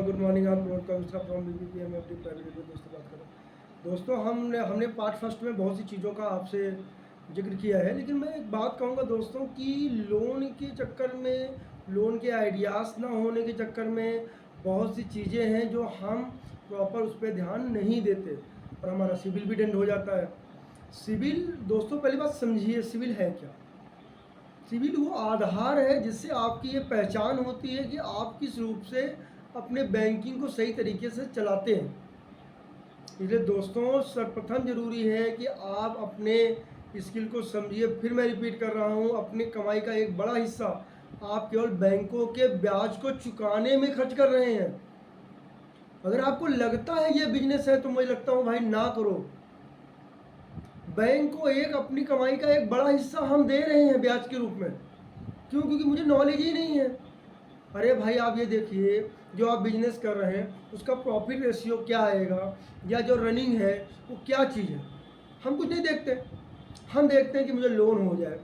Good morning. आप Pramod Mishra from BBPM अपनी private limited दोस्तों बात करें। दोस्तों हमने पार्ट फर्स्ट में बहुत सी चीज़ों का आपसे जिक्र किया है, लेकिन मैं एक बात कहूँगा दोस्तों कि लोन के चक्कर में, लोन के आइडियाज़ ना होने के चक्कर में बहुत सी चीज़ें हैं जो हम प्रॉपर उस पर ध्यान नहीं देते और हमारा सिविल भी डेंड हो जाता है। सिविल दोस्तों पहली बात समझिए, सिविल है क्या? सिविल वो आधार है जिससे आपकी ये पहचान होती है कि आप किस रूप से अपने बैंकिंग को सही तरीके से चलाते हैं। इसलिए दोस्तों सर्वप्रथम जरूरी है कि आप अपने स्किल को समझिए। फिर मैं रिपीट कर रहा हूँ, अपनी कमाई का एक बड़ा हिस्सा आप केवल बैंकों के ब्याज को चुकाने में खर्च कर रहे हैं। अगर आपको लगता है ये बिजनेस है तो मुझे लगता हूँ भाई ना करो। बैंक को एक अपनी कमाई का एक बड़ा हिस्सा हम दे रहे हैं ब्याज के रूप में। क्यों? क्योंकि मुझे नॉलेज ही नहीं है। अरे भाई आप ये देखिए, जो आप बिजनेस कर रहे हैं उसका प्रॉफिट रेशियो क्या आएगा या जो रनिंग है वो क्या चीज़ है, हम कुछ नहीं देखते। हम देखते हैं कि मुझे लोन हो जाए।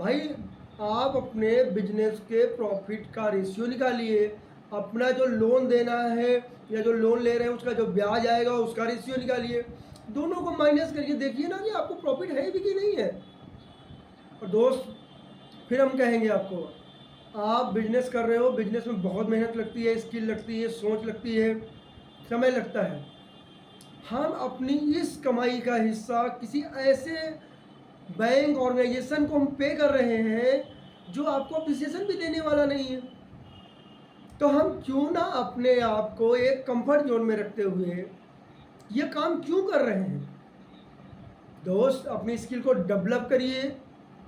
भाई आप अपने बिजनेस के प्रॉफिट का रेशियो निकालिए, अपना जो लोन देना है या जो लोन ले रहे हैं उसका जो ब्याज आएगा उसका रेशियो निकालिए, दोनों को माइनस करिए, देखिए ना कि आपको प्रॉफिट है भी कि नहीं है। और दोस्त फिर हम कहेंगे आपको, आप बिजनेस कर रहे हो, बिजनेस में बहुत मेहनत लगती है, स्किल लगती है, सोच लगती है, समय लगता है। हम अपनी इस कमाई का हिस्सा किसी ऐसे बैंक ऑर्गेनाइजेशन को हम पे कर रहे हैं जो आपको अप्रिसिएशन भी देने वाला नहीं है। तो हम क्यों ना अपने आप को एक कंफर्ट जोन में रखते हुए ये काम क्यों कर रहे हैं। दोस्त अपनी स्किल को डेवलप करिए।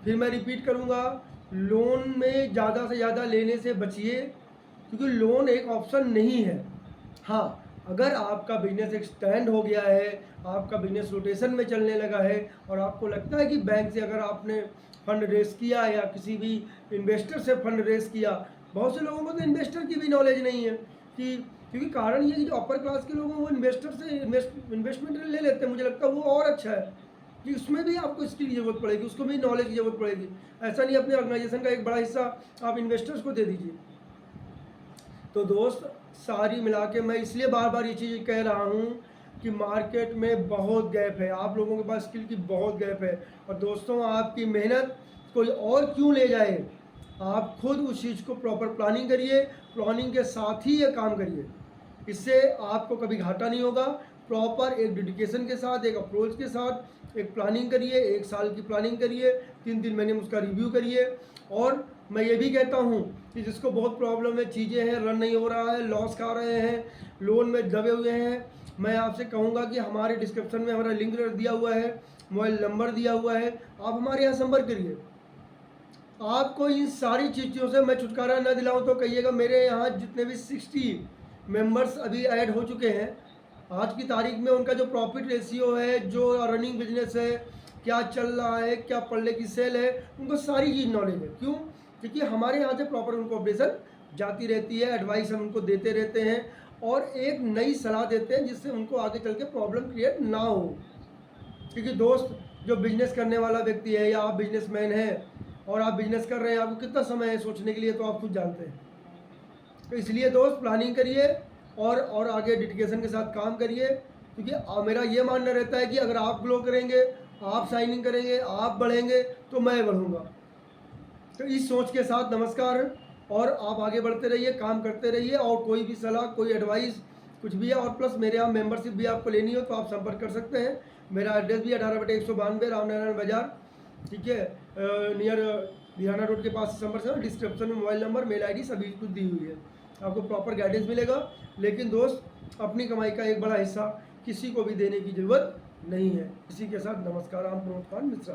फिर मैं रिपीट करूँगा, लोन में ज़्यादा से ज़्यादा लेने से बचिए, क्योंकि लोन एक ऑप्शन नहीं है। हाँ, अगर आपका बिजनेस एक स्टैंड हो गया है, आपका बिजनेस रोटेशन में चलने लगा है और आपको लगता है कि बैंक से अगर आपने फंड रेस किया या किसी भी इन्वेस्टर से फंड रेस किया, बहुत से लोगों को तो इन्वेस्टर की भी नॉलेज नहीं है कि, क्योंकि कारण ये कि जो अपर क्लास के लोग हैं वो इन्वेस्टर से इन्वेस्टमेंट ले लेते हैं। मुझे लगता है वो और अच्छा है कि उसमें भी आपको स्किल की जरूरत पड़ेगी, उसको भी नॉलेज की जरूरत पड़ेगी। ऐसा नहीं अपने ऑर्गेनाइजेशन का एक बड़ा हिस्सा आप इन्वेस्टर्स को दे दीजिए। तो दोस्त सारी मिला के मैं इसलिए बार बार ये चीज़ कह रहा हूँ कि मार्केट में बहुत गैप है, आप लोगों के पास स्किल की बहुत गैप है। और दोस्तों आपकी मेहनत कोई और क्यों ले जाए, आप खुद उस चीज़ को प्रॉपर प्लानिंग करिए, प्लानिंग के साथ ही ये काम करिए, इससे आपको कभी घाटा नहीं होगा। प्रॉपर एक डेडिकेशन के साथ, एक अप्रोच के साथ एक प्लानिंग करिए, 1 साल की प्लानिंग करिए, 3 महीने में उसका रिव्यू करिए। और मैं ये भी कहता हूँ कि जिसको बहुत प्रॉब्लम है, चीज़ें हैं, रन नहीं हो रहा है, लॉस खा रहे हैं, लोन में दबे हुए हैं, मैं आपसे कहूँगा कि हमारे डिस्क्रिप्शन में हमारा लिंक दिया हुआ है, मोबाइल नंबर दिया हुआ है, आप हमारे यहाँ संपर्क करिए। आपको इन सारी चीज़ों से मैं छुटकारा न दिलाऊं तो कहिएगा। मेरे यहाँ जितने भी 60 मेंबर्स अभी ऐड हो चुके हैं आज की तारीख में, उनका जो प्रॉफिट रेशियो है, जो रनिंग बिजनेस है, क्या चल रहा है, क्या पल्ले की सेल है, उनको सारी चीज़ नॉलेज है। क्यों? क्योंकि हमारे यहाँ से प्रॉपर उनको ऑपरेशन जाती रहती है, एडवाइस हम उनको देते रहते हैं और एक नई सलाह देते हैं जिससे उनको आगे चल के प्रॉब्लम क्रिएट ना हो। क्योंकि दोस्त जो बिजनेस करने वाला व्यक्ति है या आप बिजनेसमैन हैं और आप बिजनेस कर रहे हैं, आपको कितना समय है सोचने के लिए तो आप खुद जानते हैं। तो इसलिए दोस्त प्लानिंग करिए और आगे डेडिकेशन के साथ काम करिए, क्योंकि मेरा ये मानना रहता है कि अगर आप ग्लो करेंगे, आप शाइनिंग करेंगे, आप बढ़ेंगे तो मैं बढ़ूँगा। तो इस सोच के साथ नमस्कार, और आप आगे बढ़ते रहिए, काम करते रहिए, और कोई भी सलाह, कोई एडवाइस कुछ भी है, और प्लस मेरे यहाँ मेंबरशिप भी आपको लेनी हो तो आप संपर्क कर सकते हैं। मेरा एड्रेस भी 18/192 रामनारायण बाजार, ठीक है, नियर दिहाना रोड के पास संपर्क है। डिस्क्रिप्शन में मोबाइल नंबर, मेल आईडी सभी कुछ दी हुई है, आपको प्रॉपर गाइडेंस मिलेगा। लेकिन दोस्त अपनी कमाई का एक बड़ा हिस्सा किसी को भी देने की ज़रूरत नहीं है। इसी के साथ नमस्कार, प्रमोद मिश्रा।